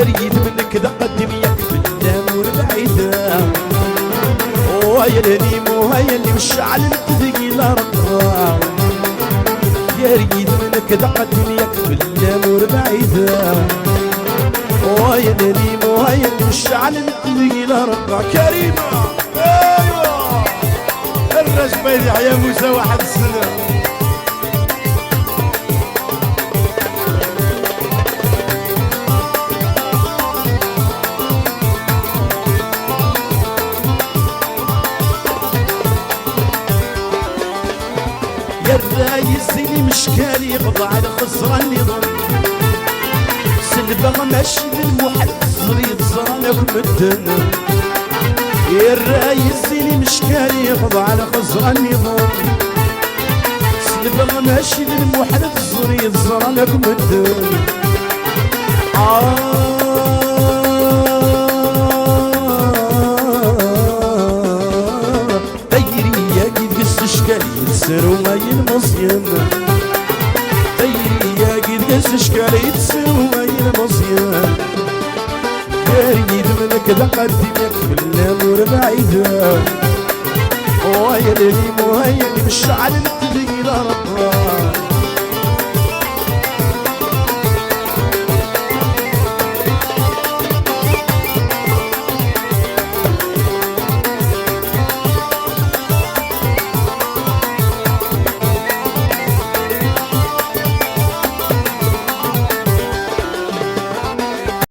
ريد منك ذا قدميك بالنور بعيدة ويا الهنيم وهيا اللي والشعل الثقيل رقا يا ريد منك ذا قدميك بالنور بعيدة ويا الهنيم وهيا اللي والشعل الثقيل رقا كريمة ايوه الرجبة يا موسى واحد السنة يا الرايس اللي مشكالي يقضى على خسران النظام سلبة ماشي للمحل صريد صرالك مدن يا الرايس اللي مشكالي يقضى على خسران النظام سلبة ماشي للمحل صريد صرالك مدن يتسر وما ينمصين طيري يا قد قس شكال يتسر وما ينمصين يريد منك ذا قدمك بالنور بعيدة وهي اللي مهيا اللي بالشعل الثقيل